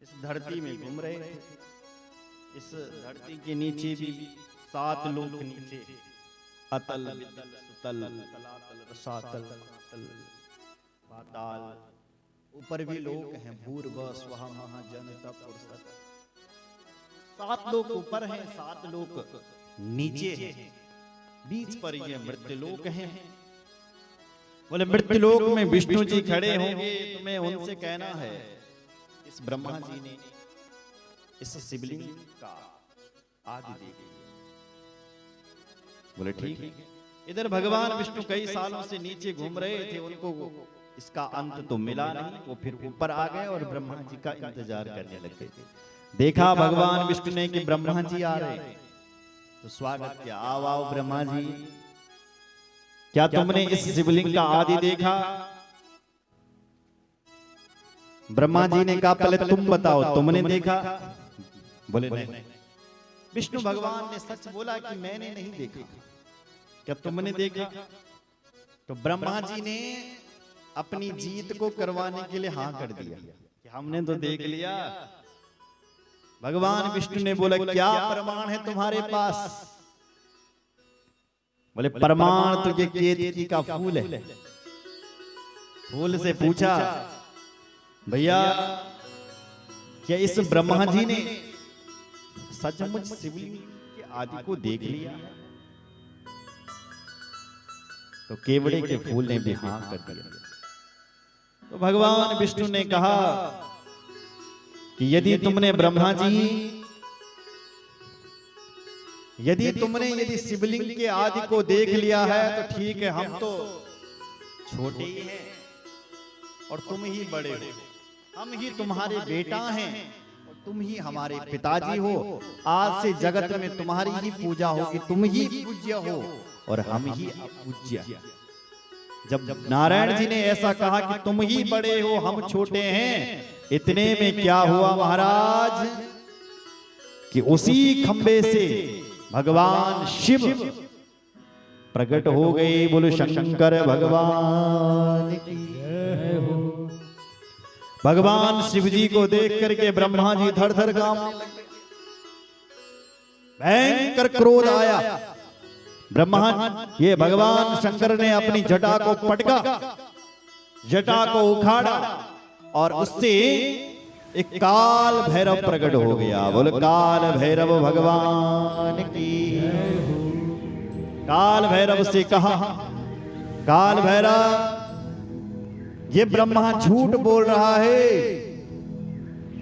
इस धरती में घूम रहे थे। इस धरती के नीचे भी 7 लोक नीचे, अतल वितल सुतल तलातल रसातल पाताल, ऊपर भी लोग हैं, भूर्भुवः स्वः महाजन तप। 7 लोग ऊपर हैं, 7 लोग नीचे हैं, बीच पर ये मृत्यु लोक हैं। बोले मृत्यु लोक में विष्णु जी खड़े होंगे, तुम्हें उनसे कहना है इस ब्रह्मा जी ने इस शिवलिंग का आदि देख लिया। बोले ठीक। इधर भगवान विष्णु कई सालों से नीचे घूम रहे थे, उनको इसका अंत तो मिला नहीं, वो फिर ऊपर आ गए और ब्रह्मा जी का इंतजार करने लगे। देखा भगवान विष्णु ने कि ब्रह्मा जी आ रहे, तो स्वागत किया, आओ आओ ब्रह्मा जी, क्या तुमने इस शिवलिंग का आदि देखा? ब्रह्मा जी ने कहा पहले तुम बताओ, तुमने देखा? बोले नहीं। विष्णु भगवान ने सच बोला कि मैंने नहीं देखा। क्या तुमने देखा? तो ब्रह्मा जी ने अपनी जीत को करवाने के लिए हाँ कर दिया कि हमने तो देख लिया। भगवान विष्णु ने बोला क्या प्रमाण है तुम्हारे पास? बोले प्रमाण तो ये केतकी का फूल है। फूल से पूछा भैया क्या इस ब्रह्मा जी ने सचमुच शिवलिंग के आदि को देख लिया? तो केवड़े के फूल ने भी हाँ कर दिया। तो भगवान विष्णु ने कहा कि यदि तुमने ब्रह्मा जी, यदि शिवलिंग के आदि को देख लिया है तो ठीक है, हम तो छोटे ही हैं और तुम ही बड़े हो, हम ही तुम्हारे बेटा हैं और तुम ही हमारे पिताजी हो। आज से जगत में तुम्हारी ही पूजा होगी, तुम ही पूज्य हो और हम ही अपूज्य। जब नारायण जी ने ऐसा कहा कि तुम ही बड़े हो हम छोटे हैं, इतने में क्या हुआ महाराज कि उसी खंबे से भगवान शिव प्रकट हो गए। बोलो शंकर भगवान की जय हो। भगवान शिव जी को देख करके ब्रह्मा जी धड़ धड़ कांपने लगे, भयंकर क्रोध आया। ब्रह्मा ये भगवान शंकर ने अपनी जटा को पटका, जटा को उखाड़ा और उससे एक काल भैरव प्रकट हो गया। बोल काल भैरव भगवान की। काल भैरव से कहा, काल भैरव ये ब्रह्मा झूठ बोल रहा है,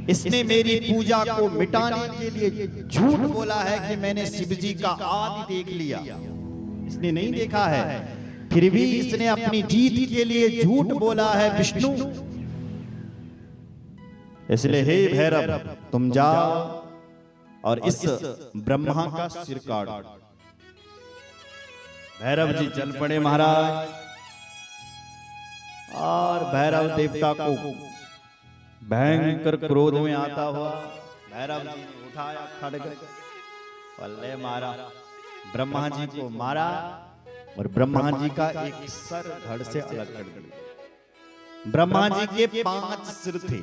इसने मेरी पूजा को मिटाने के लिए झूठ बोला है कि मैंने शिव जी का आदि देख लिया। इसने नहीं देखा है, फिर भी इसने अपनी जीत के लिए झूठ बोला है विष्णु। इसलिए हे भैरव तुम जाओ और इस ब्रह्मा का सिर काटो। भैरव जी चल पड़े महाराज, और भैरव देवता को भयंकर क्रोध में आता हुआ भैरव जी ने उठाया खड़ग, पल्ले मारा, ब्रह्मा जी को मारा और ब्रह्मा जी का एक सर धड़ से अलग कर दिया। ब्रह्मा जी के 5 सिर थे,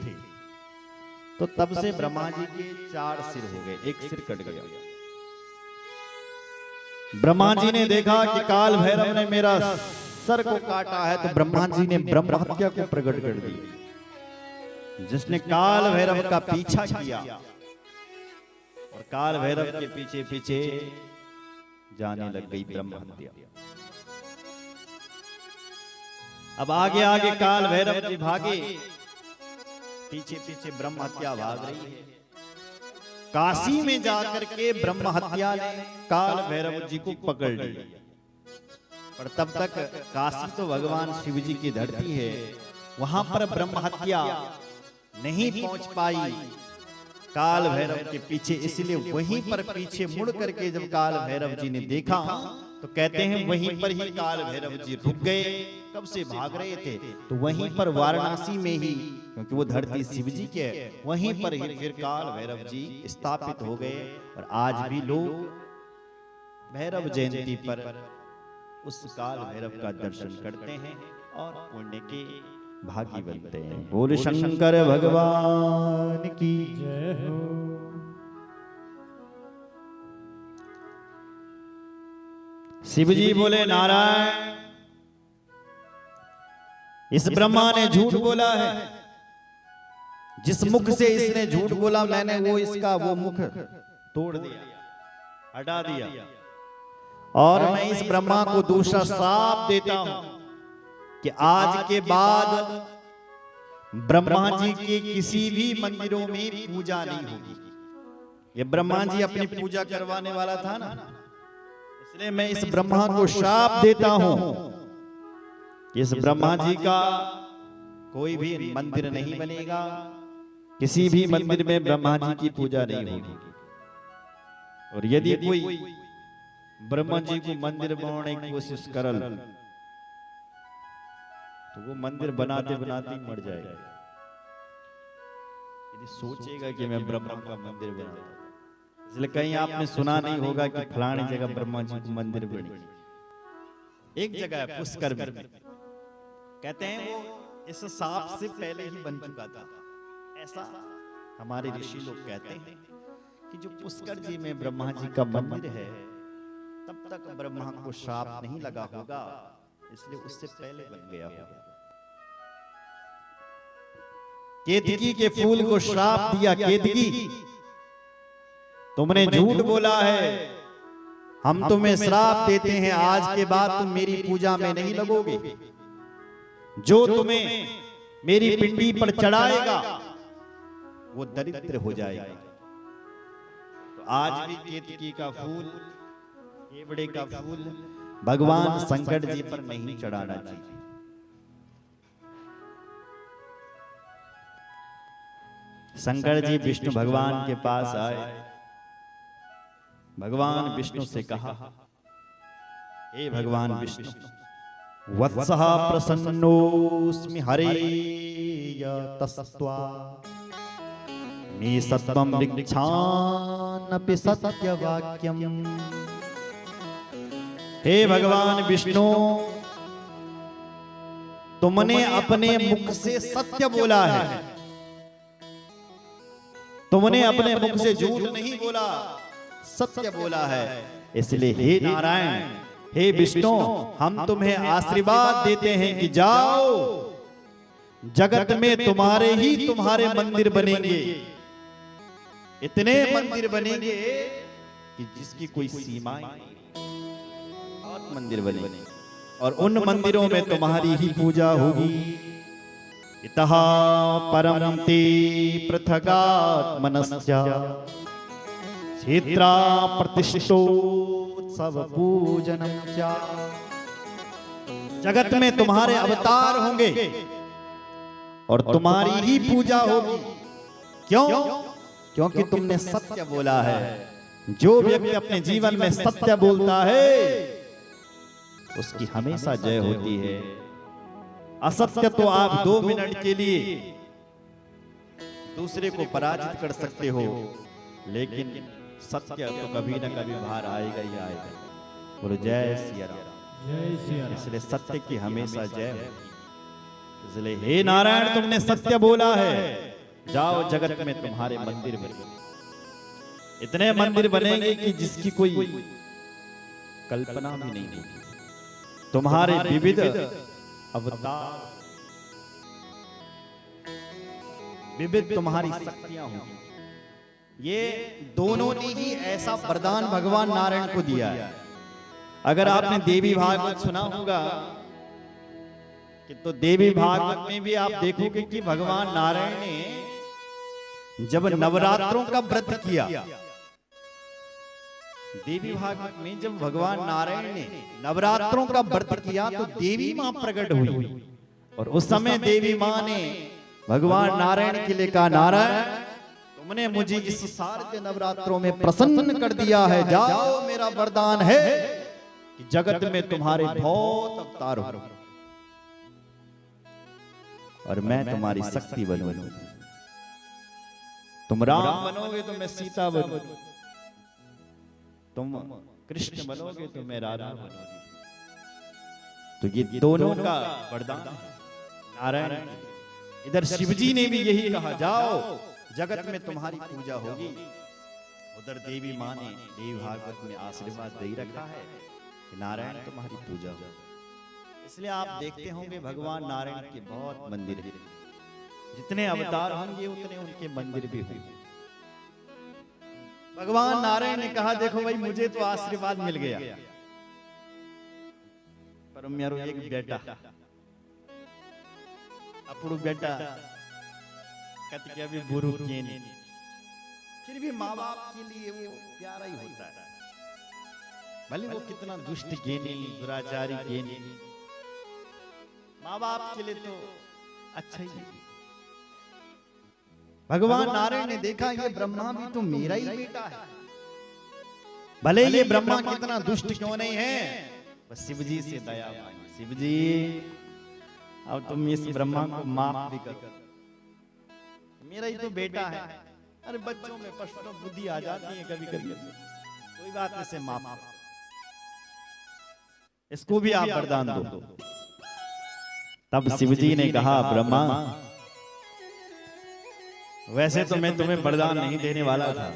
तो तब से ब्रह्मा जी के 4 सिर हो गए, एक सिर कट गया। ब्रह्मा जी ने देखा कि काल भैरव ने मेरा सर को काटा है, तो ब्रह्मा जी ने ब्रह्म हत्या को प्रकट कर दिया। जिसने काल भैरव का पीछा किया और काल भैरव के पीछे पीछे जाने लग गई ब्रह्म हत्या। अब आगे आगे काल भैरव जी भागे, पीछे पीछे ब्रह्म हत्या भाग रही है। काशी में जाकर के ब्रह्म हत्या ने काल भैरव जी को पकड़ लिया, पर तब तक काशी तो भगवान शिव जी की धरती है, वहां पर ब्रह्म हत्या नहीं पहुंच पाई काल भैरव के पीछे। इसलिए वहीं पर पीछे मुड़ करके जब काल भैरव जी ने देखा तो कहते हैं वहीं पर ही काल भैरव जी रुक गए। कब से भाग रहे थे, तो वहीं पर वाराणसी में ही, क्योंकि वो धरती शिव जी की है, वहीं पर ही फिर काल भैरव जी स्थापित हो गए। और आज भी लोग भैरव जयंती पर उस काल भैरव का दर्शन करते हैं और पुण्य के भागी बनते हैं। बोल शंकर भगवान की जय हो। शिव जी बोले नारायण, इस ब्रह्मा ने झूठ बोला है, जिस मुख से इसने झूठ बोला मैंने वो इसका वो मुख तोड़ दिया, हटा दिया, और मैं इस ब्रह्मा को दूसरा श्राप देता हूं कि आज के बाद ब्रह्मा जी के किसी भी मंदिरों में पूजा नहीं होगी। ये ब्रह्मा जी अपनी पूजा करवाने वाला था ना, इसलिए मैं इस ब्रह्मा को श्राप देता हूं कि इस ब्रह्मा जी का कोई भी मंदिर नहीं बनेगा, किसी भी मंदिर में ब्रह्मा जी की पूजा नहीं होगी। और यदि कोई ब्रह्मा जी को मंदिर बनाने की कोशिश करल तो वो मंदिर बनाते बनाते मर जाएगा। यदि सोचेगा कि मैं ब्रह्मा का मंदिर बनाता, इसलिए कहीं आपने सुना नहीं होगा कि फलानी जगह ब्रह्मा जी को मंदिर बनी। एक जगह है पुष्कर में, कहते हैं वो इस सांप से पहले ही बन चुका था। ऐसा हमारे ऋषि लोग कहते हैं कि जो पुष्कर जी में ब्रह्मा जी का मंदिर है, तब तक ब्रह्मा को श्राप नहीं लगा होगा, इसलिए उससे पहले बन गया होगा। केतकी के फूल को श्राप दिया, केतकी तुमने झूठ बोला है, हम तुम्हें श्राप देते हैं, आज के बाद तुम मेरी पूजा में नहीं लगोगे। जो तुम्हें मेरी पिंडी पर चढ़ाएगा वो दरिद्र हो जाएगा। तो आज भी केतकी का फूल, केवड़े का फूल भगवान शंकर जी पर नहीं चढ़ाना चाहिए। शंकर जी विष्णु भगवान के पास आए, भगवान विष्णु से कहा, हे भगवान विष्णु, वत्सः प्रसन्नोस्मि हरे तस्त्वा मे सत्वं ऋक्षानपि सत्यवाक्यम्। हे भगवान विष्णु, तुमने अपने मुख से सत्य बोला है, तुमने अपने मुख से झूठ नहीं बोला, सत्य बोला है। इसलिए हे नारायण, हे विष्णु, हम तुम्हें आशीर्वाद देते हैं कि जाओ, जगत में तुम्हारे मंदिर बनेंगे, इतने मंदिर बनेंगे कि जिसकी कोई सीमा नहीं, बहुत मंदिर बनेंगे और उन मंदिरों में तुम्हारी ही पूजा होगी। इतः परम ते पृथगात्मनस्य क्षेत्रा प्रतिष्ठोत्सव पूजनम च। जगत में तुम्हारे अवतार होंगे और तुम्हारी ही पूजा होगी। क्यों? क्योंकि तुमने सत्य बोला है। जो व्यक्ति अपने जीवन में सत्य बोलता है उसकी हमेशा जय होती है। असत्य तो आप 2 मिनट के लिए दूसरे को पराजित कर सकते हो, लेकिन सत्य तो कभी न कभी बाहर आएगा ही आएगा। बोलो जय सिया राम। जय श्री राम। इसलिए सत्य की हमेशा जय होगी। इसलिए हे नारायण, तुमने सत्य बोला है, जाओ जगत में तुम्हारे मंदिर बनेंगे, इतने मंदिर बनेंगे कि जिसकी कोई कल्पना भी नहीं होगी। तुम्हारे विविध अवतार, विविध तुम्हारी शक्तियां होंगी। ये दोनों ने ही ऐसा वरदान भगवान नारायण को दिया है। अगर आपने देवी भागवत सुना होगा कि तो देवी भागवत में भी आप देखोगे कि भगवान नारायण ने जब नवरात्रों का व्रत किया, देवी भागवत में जब भगवान नारायण ने नवरात्रों का व्रत किया तो देवी मां प्रकट हुई और उस समय देवी मां ने भगवान नारायण के लिए कहा, नारायण, तुमने मुझे इस शारदीय नवरात्रों में प्रसन्न कर दिया है। जाओ, मेरा वरदान है कि जगत में तुम्हारे बहुत अवतार हो और मैं तुम्हारी शक्ति बनूंगा। तुम राम बनोगे तो मैं सीता बनूंगी, तुम कृष्ण बनोगे तो मैं राधा बनूंगी। तो ये दोनों का वरदान नारायण। इधर शिवजी ने भी यही कहा, जाओ जगत में तुम्हारी पूजा होगी। उधर देवी मां ने देवी भागवत में आशीर्वाद दे रखा है कि नारायण तुम्हारी पूजा हो। इसलिए आप देखते होंगे भगवान नारायण के बहुत मंदिर हैं। जितने अवतार होंगे उतने उनके मंदिर भी होंगे। भगवान नारायण ने कहा, देखो भाई, मुझे तो आशीर्वाद मिल गया, पर मेरा एक बेटा, अपड़ू बेटा कतिया भी बुरु किए नहीं, फिर भी माँ बाप के लिए वो प्यारा ही होता है। भले वो कितना दुष्ट गेनी, दुराचारी गेनी, माँ बाप के लिए तो अच्छा ही है। भगवान नारायण ने देखा ये ब्रह्मा भी तो मेरा ही बेटा है, भले ये ब्रह्मा कितना दुष्ट क्यों नहीं है, बस शिवजी से दया मांगी। शिवजी, अब तुम इस ब्रह्मा को माफ भी करो, मेरा ही तो बेटा है। अरे बच्चों में पशु बुद्धि आ जाती है कभी कभी, कोई बात नहीं, से माफ, इसको भी आप वरदान दो। तब शिवजी ने कहा, ब्रह्मा, वैसे तो मैं तुम्हें वरदान नहीं देने वाला था,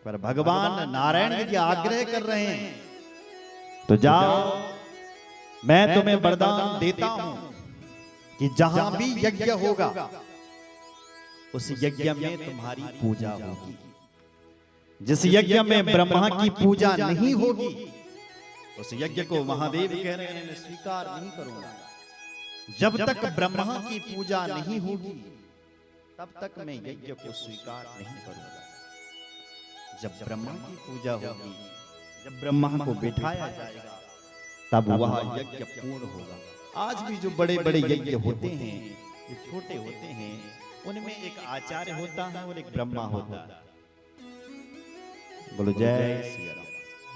पर भगवान नारायण यदि आग्रह कर रहे हैं तो जाओ, मैं तुम्हें वरदान देता हूं कि जहां भी यज्ञ होगा उस यज्ञ में तुम्हारी पूजा होगी। जिस यज्ञ में ब्रह्मा की पूजा नहीं होगी उस यज्ञ को महादेव कह रहे हैं, मैं स्वीकार नहीं करूंगा। जब तक ब्रह्मा की पूजा नहीं होगी तब तक मैं यज्ञ को स्वीकार नहीं करूंगा। जब ब्रह्मा की पूजा होगी, जब ब्रह्मा को बिठाया जाएगा, तब वह यज्ञ पूर्ण होगा। आज भी जो बड़े बड़े यज्ञ होते हैं, ये छोटे होते हैं, उनमें एक आचार्य होता है और एक ब्रह्मा होता है। बोलो जय श्री राम।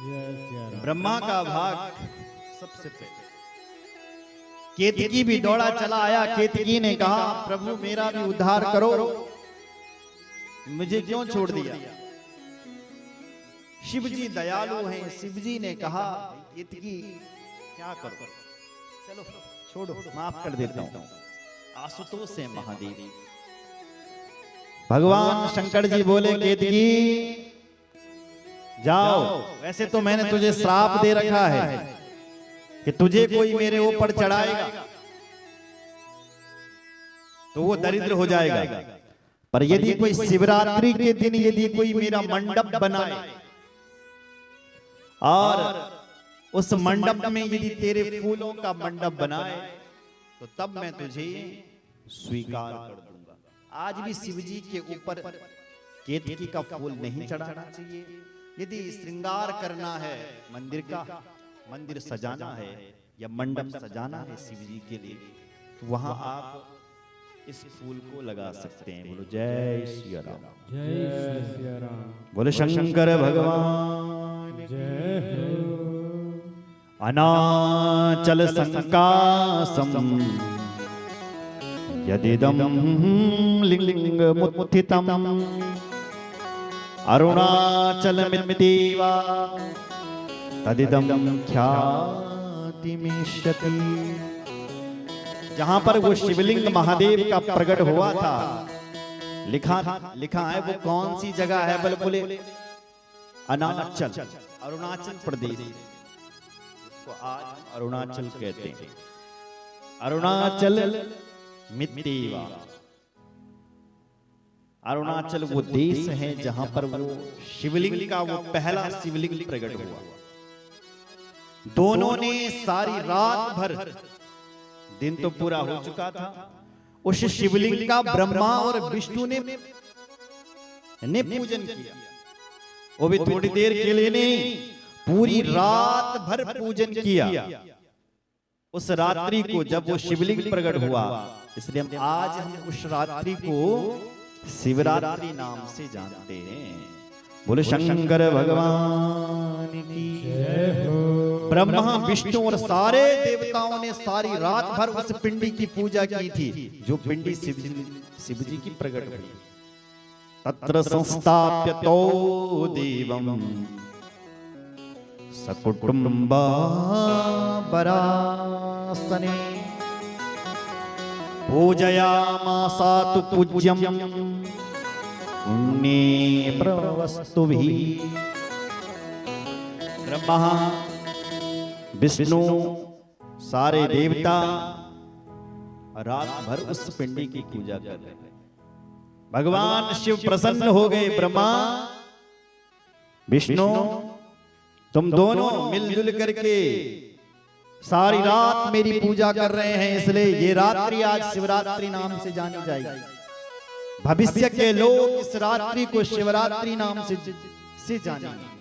जय श्री राम। ब्रह्मा का भाग सबसे पहले। केतकी भी दौड़ा चला आया। केतकी ने कहा, प्रभु मेरा भी उद्धार करो, मुझे क्यों छोड़ दिया? शिव जी दयालु हैं। शिव जी ने कहा, केतकी क्या करो, चलो छोड़ो, माफ कर देता हूं। आशुतोष है महादेव। भगवान शंकर जी बोले, केतकी जाओ, वैसे तो मैंने तुझे श्राप दे रखा है कि तुझे कोई मेरे ऊपर चढ़ाएगा तो वो दरिद्र हो जाएगा, पर यदि कोई शिवरात्रि के दिन यदि कोई मेरा मंडप बनाए और उस मंडप में यदि तेरे फूलों का मंडप बनाए, तो तब मैं तुझे स्वीकार कर दूंगा। आज भी शिव जी के ऊपर केतकी का फूल नहीं चढ़ाना चाहिए। यदि श्रृंगार करना है मंदिर का, मंदिर सजाना है या मंडप सजाना है शिव जी के लिए, तो वहां आप इस फूल को लगा सकते हैं। बोलो जय श्री राम। जय श्री राम। बोलो शंकर भगवान जय हो। अनाचल संकासम यदिदं लिंग मुत्थितम अरुणाचलमित्येवा तदिदं ख्यातिमेष्यति। जहां पर वो शिवलिंग महादेव का प्रकट हुआ था, लिखा है वो कौन सी जगह है? बोले अरुणाचल, अरुणाचल प्रदेश, इसको आज अरुणाचल कहते हैं। अरुणाचल मित्येवा। अरुणाचल वो देश है जहां पर वो शिवलिंग का वो पहला शिवलिंग प्रकट हुआ। दोनों ने सारी रात भर, दिन तो पूरा हो चुका था, उस शिवलिंग का ब्रह्मा और विष्णु ने पूजन किया। वो भी थोड़ी देर के लिए नहीं, पूरी रात भर पूजन किया। उस रात्रि को जब वो शिवलिंग प्रकट हुआ, इसलिए आज हम उस रात्रि को शिवरात्रि नाम से जानते हैं। बोले शंकर भगवान की जय हो। ब्रह्मा विष्णु और सारे देवताओं ने सारी रात भर उस पिंडी की पूजा की थी, जो पिंडी शिव जी की प्रकट हुई। तत्र संस्थाप्य तो देवम सकुटुंबा बरासने पूजयामासातु पूज्यम पुण्ये प्रवस्तुभिः। ब्रह्मा विष्णु सारे देवता रात भर उस पिंडी की पूजा कर रहे हैं। भगवान शिव प्रसन्न हो गए। ब्रह्मा विष्णु तुम दोनों मिलजुल करके सारी रात मेरी पूजा कर रहे हैं, इसलिए ये रात्रि आज शिवरात्रि नाम से जानी जाएगी। भविष्य के लोग इस रात्रि को शिवरात्रि नाम से जानेंगे।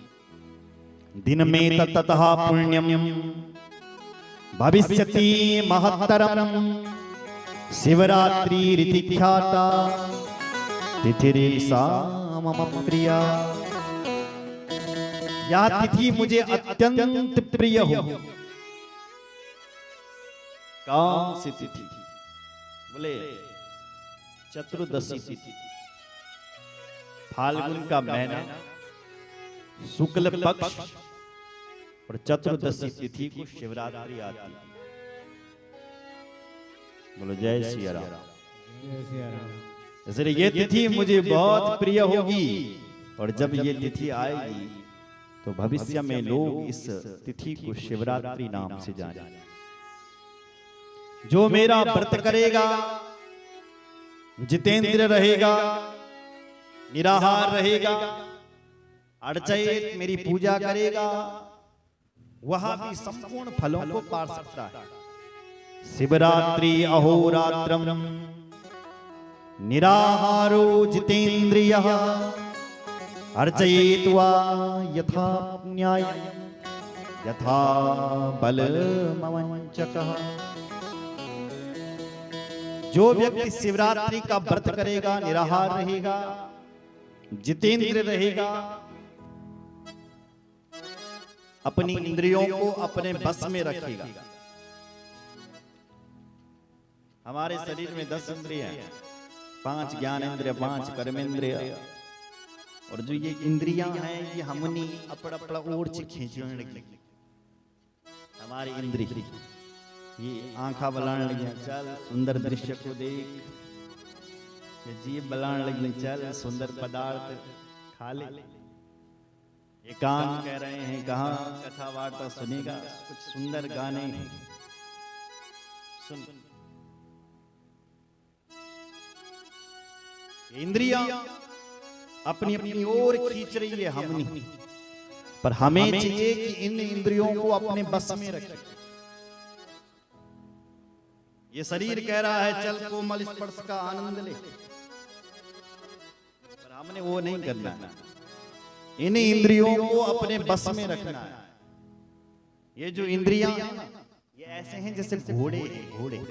दिन में ततः पुण्यम भविष्यति महत्तरम शिवरात्रि रीति ख्याता तिथिरेषा मम प्रिया। यह तिथि मुझे अत्यंत प्रिय हो। कौन सी तिथि? बोले चतुर्दशी तिथि, फाल्गुन का महीना, शुक्ल पक्ष और चतुर्दशी तिथि को शिवरात्रि आती है। बोलो जय श्री राम। जय श्री राम। इसलिए ये तिथि मुझे बहुत प्रिय होगी, और जब ये तिथि आएगी तो भविष्य में लोग इस तिथि को शिवरात्रि नाम से जानेंगे। जो मेरा व्रत करेगा, जितेंद्र रहेगा, निराहार रहेगा, अड़चैत मेरी पूजा करेगा, वह भी संपूर्ण फलों को पा सकता है। शिवरात्रि अहोरात्रम निराहारो जितेन्द्रियः अर्चयित्वा यथा न्याय यथा बलमवंचकः। जो व्यक्ति शिवरात्रि का व्रत करेगा, निराहार रहेगा, जितेंद्र रहेगा, अपनी इंद्रियों को अपने बस में रखेगा। हमारे शरीर में 10 इंद्रियां हैं, 5 ज्ञान इंद्रिय, 5 कर्मेंद्रिय। और जो ये इंद्रियां हैं ये हमने अपना ओर से खींचने लगी। हमारी इंद्रिय ये आंखा बलान लगी, चल सुंदर दृश्य को देख, ये जीभ बलान लगी, चल सुंदर पदार्थ खा ले। ये कान कह रहे हैं कहाँ कथा वार्ता सुनेगा, कुछ सुंदर गाने सुन। इंद्रियां अपनी अपनी ओर खींच रही है हमने, पर हमें चाहिए कि इन इंद्रियों को अपने बस में रखें। ये शरीर कह रहा है चल कोमल स्पर्श का आनंद ले, पर हमने वो नहीं करना है। इन इंद्रियों को अपने बस में रखना है। ये जो इंद्रियां ये ऐसे हैं जैसे घोड़े हैं, घोड़े।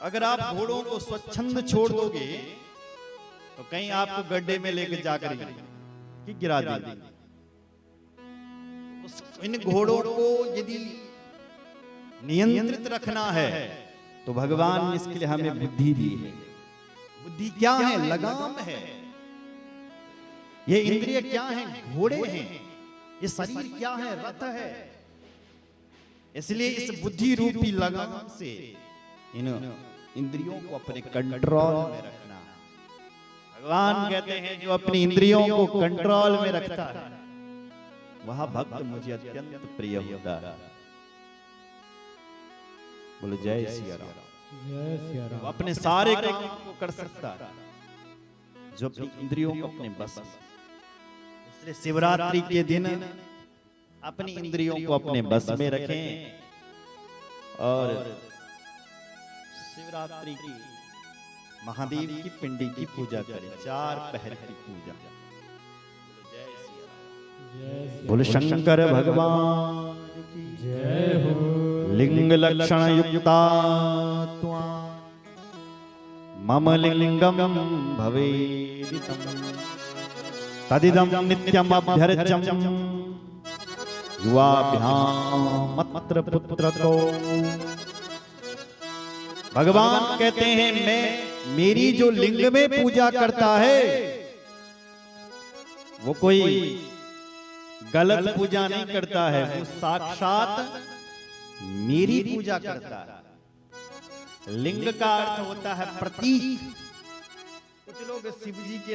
अगर आप घोड़ों को स्वच्छंद छोड़ दोगे तो कहीं आपको गड्ढे में लेकर जाकर कि गिरा देंगे। इन घोड़ों को यदि नियंत्रित रखना है तो भगवान ने इसके लिए हमें बुद्धि दी है। बुद्धि क्या है? लगाम है। ये इंद्रिय क्या है? घोड़े हैं। ये शरीर क्या है? रथ है। इसलिए इस बुद्धि रूपी लगाम से इन इंद्रियों को अपने कंट्रोल में रखना। भगवान कहते हैं जो अपनी इंद्रियों को कंट्रोल में रखता है वह भक्त मुझे अत्यंत प्रिय होता है। बोलो जय सिया राम। जय सिया राम। वो अपने सारे काम को कर सकता है जो अपनी इंद्रियों को अपने बस में। इसलिए शिवरात्रि के दिन अपनी इंद्रियों को अपने बस में रखें और शिवरात्रि की महादेव की पिंडी की पूजा करें, 4 पहर की पूजा। जय सिया राम। बोलो शंकर भगवान की जय हो। लिंग लक्षण युक्ता त्वा मम लिंगम भवेदितम् तदिदं नित्यम अभ्यर्च्यं युवाभ्याम मत्र पुत्रको। भगवान कहते हैं मैं मेरी जो लिंग में पूजा करता है वो कोई गलत पूजा नहीं करता है, वो साक्षात मेरी पूजा करता है। लिंग का अर्थ होता है प्रतीक। कुछ लोग शिव जी के